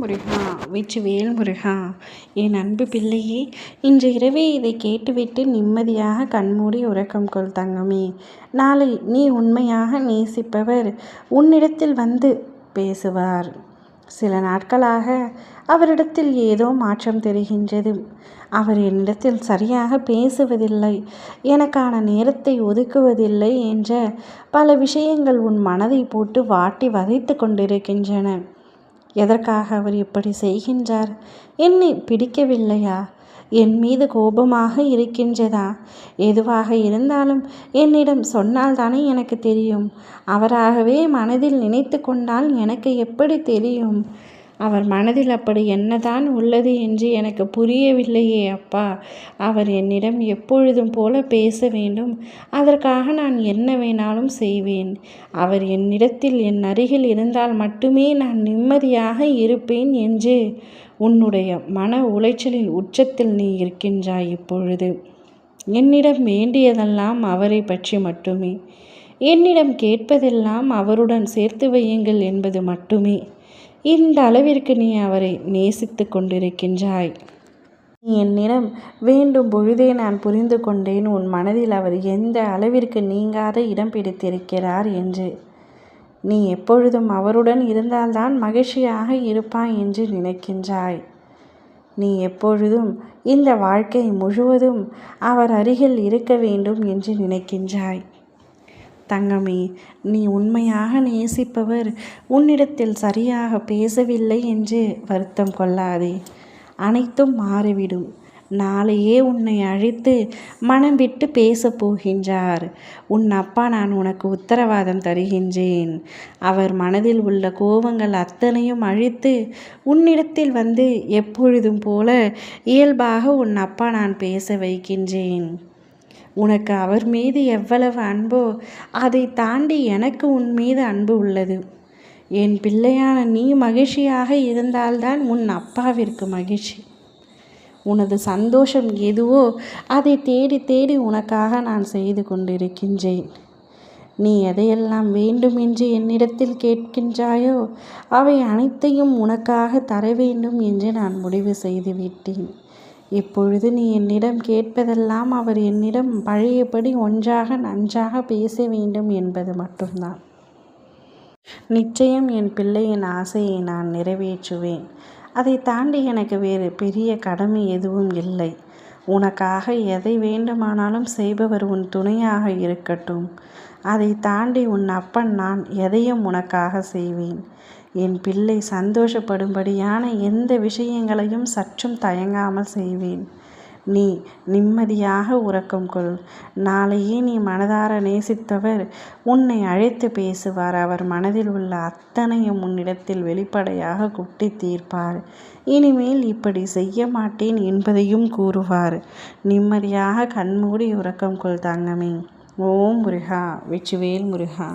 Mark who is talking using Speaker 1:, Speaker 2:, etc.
Speaker 1: முருகா, வெற்றிவேல் முருகா. என் அன்பு பிள்ளையே, இன்று இரவே இதை கேட்டுவிட்டு நிம்மதியாக கண்மூடி உறக்கம் கொள் தங்கமே. நாளை நீ உண்மையாக நேசிப்பவர் உன்னிடத்தில் வந்து பேசுவார். சில நாட்களாக அவரிடத்தில் ஏதோ மாற்றம் தெரிகின்றது. அவர் என்னிடத்தில் சரியாக பேசுவதில்லை, எனக்கான நேரத்தை ஒதுக்குவதில்லை என்ற பல விஷயங்கள் உன் மனதை போட்டு வாட்டி வதைத்து கொண்டிருக்கின்றன. எதற்காக அவர் இப்படி செய்கின்றார்? என்னை பிடிக்கவில்லையா? என் மீது கோபமாக இருக்கின்றதா? எதுவாக இருந்தாலும் என்னிடம் சொன்னால்தானே எனக்கு தெரியும். அவராகவே மனதில் நினைத்து கொண்டால் எனக்கு எப்படி தெரியும்? அவர் மனதில் அப்படி என்னதான் உள்ளது என்று எனக்கு புரியவில்லையே அப்பா. அவர் என்னிடம் எப்பொழுதும் போல பேச வேண்டும். அதற்காக நான் என்ன வேணாலும் செய்வேன். அவர் என்னிடத்தில் என் அருகில் இருந்தால் மட்டுமே நான் நிம்மதியாக இருப்பேன் என்று உன்னுடைய மன உளைச்சலின் உச்சத்தில் நீ இருக்கின்றாய் இப்பொழுது. என்னிடம் வேண்டியதெல்லாம் அவரை பற்றி மட்டுமே. என்னிடம் கேட்பதெல்லாம் அவருடன் சேர்த்து வையுங்கள் என்பது மட்டுமே. இந்த அளவிற்கு நீ அவரை நேசித்து கொண்டிருக்கின்றாய். நீ என்னிடம் வேண்டும் பொழுதே நான் புரிந்து கொண்டேன் உன் மனதில் அவர் எந்த அளவிற்கு நீங்காத இடம் பிடித்திருக்கிறார் என்று. நீ எப்பொழுதும் அவருடன் இருந்தால்தான் மகிழ்ச்சியாக இருப்பாய் என்று நினைக்கின்றாய். நீ எப்பொழுதும் இந்த வாழ்க்கை முழுவதும் அவர் அருகில் இருக்க வேண்டும் என்று நினைக்கின்றாய். தங்கமே, நீ உண்மையாக நேசிப்பவர் உன்னிடத்தில் சரியாக பேசவில்லை என்று வருத்தம் கொள்ளாதே. அனைத்தும் மாறிவிடும். நாளையே உன்னை அழைத்து மனம் விட்டு பேசப் போகின்றார். உன் அப்பா நான் உனக்கு உத்தரவாதம் தருகின்றேன். அவர் மனதில் உள்ள கோபங்கள் அத்தனையும் அழித்து உன்னிடத்தில் வந்து எப்பொழுதும் போல இயல்பாக உன் அப்பா நான் பேச வைக்கின்றேன். உனக்கு அவர் மீது எவ்வளவு அன்போ அதை தாண்டி எனக்கு உன் மீது அன்பு உள்ளது. என் பிள்ளையான நீ மகிழ்ச்சியாக இருந்தால்தான் உன் அப்பாவிற்கு மகிழ்ச்சி. உனது சந்தோஷம் எதுவோ அதை தேடி தேடி உனக்காக நான் செய்து கொண்டிருக்கின்றேன். நீ எதையெல்லாம் வேண்டுமென்று என்னிடத்தில் கேட்கின்றாயோ அவை அனைத்தையும் உனக்காக தர வேண்டும் என்று நான் முடிவு செய்து விட்டேன். இப்பொழுது நீ என்னிடம் கேட்பதெல்லாம் அவர் என்னிடம் பழையபடி ஒன்றாக நன்றாக பேச வேண்டும் என்பது மட்டும்தான். நிச்சயம் என் பிள்ளையின் ஆசையை நான் நிறைவேற்றுவேன். அதை தாண்டி எனக்கு வேறு பெரிய கடமை எதுவும் இல்லை. உனக்காக எதை வேண்டுமானாலும் செய்பவர் உன் துணையாக இருக்கட்டும். அதை தாண்டி உன் அப்பன் நான் எதையும் உனக்காக செய்வேன். என் பிள்ளை சந்தோஷப்படும்படியான எந்த விஷயங்களையும் சற்றும் தயங்காமல் செய்வேன். நீ நிம்மதியாக உறக்கம் கொள். நாளையே நீ மனதார நேசித்தவர் உன்னை அழைத்து பேசுவார். அவர் மனதில் உள்ள அத்தனையும் உன்னிடத்தில் வெளிப்படையாக குட்டி தீர்ப்பார். இனிமேல் இப்படி செய்ய மாட்டேன் என்பதையும் கூறுவார். நிம்மதியாக கண்மூடி உறக்கம் கொள் தங்கமே. ஓம் முருகா, வெற்றிவேல் முருகா.